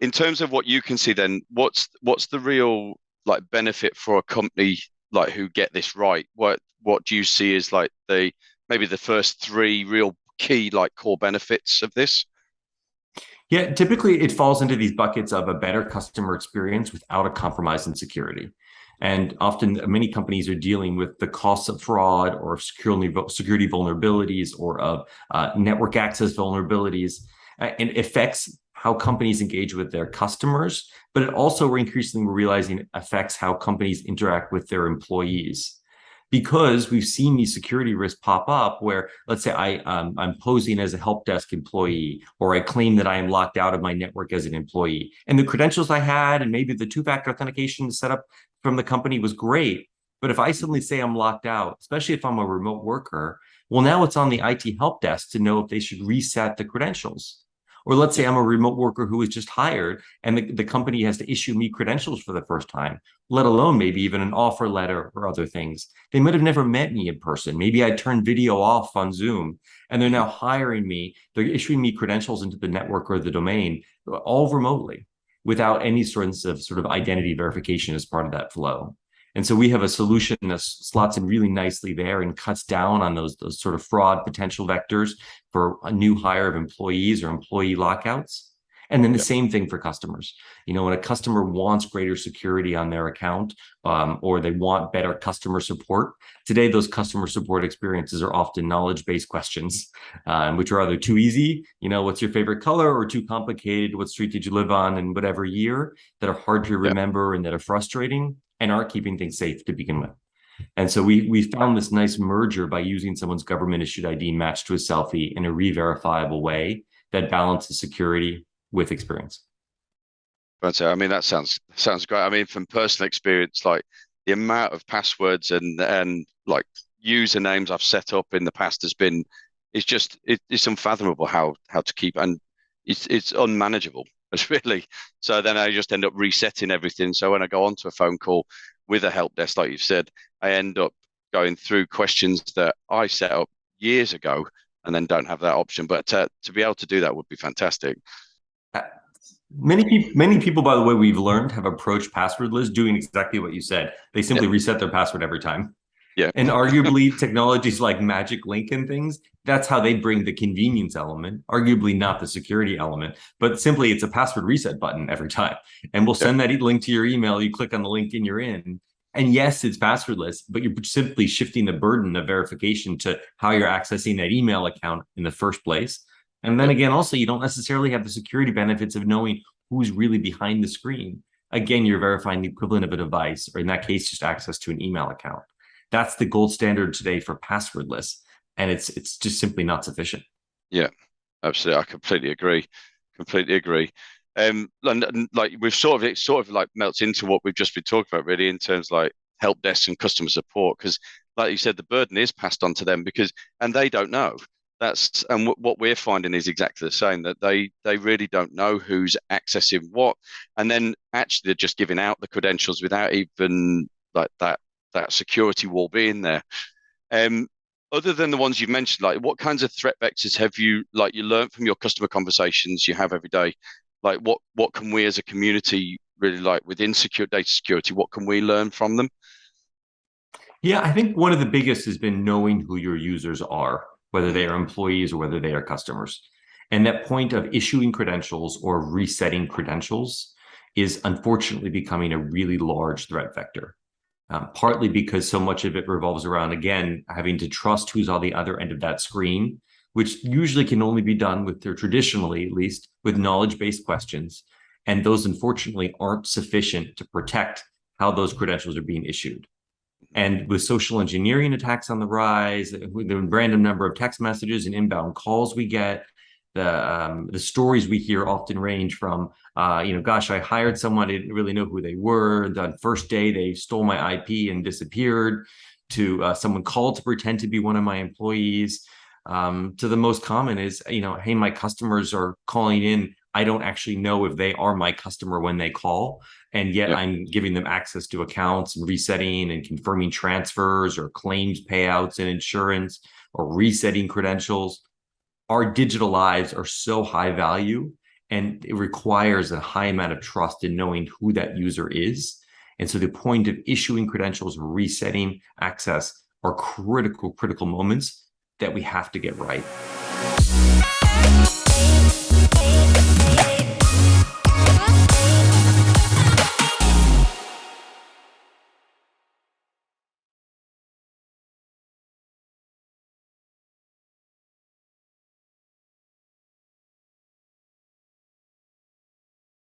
in terms of what you can see, then what's the real like benefit for a company like who get this right? What do you see as like the maybe the first three real key like core benefits of this? Yeah, typically it falls into these buckets of a better customer experience without a compromise in security. And often many companies are dealing with the costs of fraud or security vulnerabilities or of network access vulnerabilities. And it affects how companies engage with their customers, but it also we're increasingly realizing it affects how companies interact with their employees. Because we've seen these security risks pop up where, let's say I'm posing as a help desk employee, or I claim that I am locked out of my network as an employee. And the credentials I had and maybe the two-factor authentication set up from the company was great. But if I suddenly say I'm locked out, especially if I'm a remote worker, well, now it's on the IT help desk to know if they should reset the credentials. Or let's say Yeah, I'm a remote worker who was just hired and the company has to issue me credentials for the first time, let alone maybe even an offer letter or other things. They might have never met me in person. Maybe I turned video off on Zoom and they're now hiring me. They're issuing me credentials into the network or the domain all remotely without any sort of identity verification as part of that flow. And so we have a solution that slots in really nicely there and cuts down on those sort of fraud potential vectors for a new hire of employees or employee lockouts. And then the yeah, same thing for customers. You know, when a customer wants greater security on their account, or they want better customer support, today those customer support experiences are often knowledge-based questions, which are either too easy, you know, what's your favorite color, or too complicated, what street did you live on in whatever year, that are hard to yeah. remember and that are frustrating and aren't keeping things safe to begin with. And so we found this nice merger by using someone's government issued ID matched to a selfie in a re-verifiable way that balances security with experience. But I mean, that sounds great. I mean, from personal experience, like the amount of passwords and like usernames I've set up in the past has been, it's unfathomable how to keep, and it's unmanageable. It's really, so then I just end up resetting everything. So when I go onto a phone call with a help desk, like you've said, I end up going through questions that I set up years ago and then don't have that option. But to be able to do that would be fantastic. Many people, by the way, we've learned have approached passwordless doing exactly what you said. They Yeah, simply reset their password every time. yeah, And arguably, technologies like Magic Link and things, that's how they bring the convenience element, arguably not the security element, but simply it's a password reset button every time. And we'll yeah. send that link to your email. You click on the link and you're in. And yes, it's passwordless, but you're simply shifting the burden of verification to how you're accessing that email account in the first place. And then Yeah. again, also, you don't necessarily have the security benefits of knowing who's really behind the screen. Again, you're verifying the equivalent of a device, or in that case, just access to an email account. That's the gold standard today for passwordless, and it's just simply not sufficient. Yeah, absolutely. I completely agree. Completely agree. And like we've sort of it sort of like melts into what we've just been talking about, really, in terms of like help desks and customer support, because like you said, the burden is passed on to them because and they don't know. That's and what we're finding is exactly the same, that they really don't know who's accessing what, and then actually they're just giving out the credentials without even like that security wall being there. Um, Other than the ones you've mentioned, like what kinds of threat vectors have you like you learned from your customer conversations you have every day? Like what can we as a community really like within secure data security? What can we learn from them? Yeah, I think one of the biggest has been knowing who your users are, whether they Mhm. are employees or whether they are customers. And that point of issuing credentials or resetting credentials is unfortunately becoming a really large threat vector. Partly because so much of it revolves around, again, having to trust who's on the other end of that screen, which usually can only be done with, or traditionally at least, with knowledge-based questions. And those, unfortunately, aren't sufficient to protect how those credentials are being issued. And with social engineering attacks on the rise, with the random number of text messages and inbound calls we get, the stories we hear often range from, gosh, I hired someone, I didn't really know who they were. The first day they stole my IP and disappeared, to someone called to pretend to be one of my employees. To the most common is, hey, my customers are calling in. I don't actually know if they are my customer when they call, and yet Yeah, I'm giving them access to accounts and resetting and confirming transfers or claims payouts and insurance or resetting credentials. Our digital lives are so high value, And it requires a high amount of trust in knowing who that user is. And so the point of issuing credentials, resetting access are critical moments that we have to get right.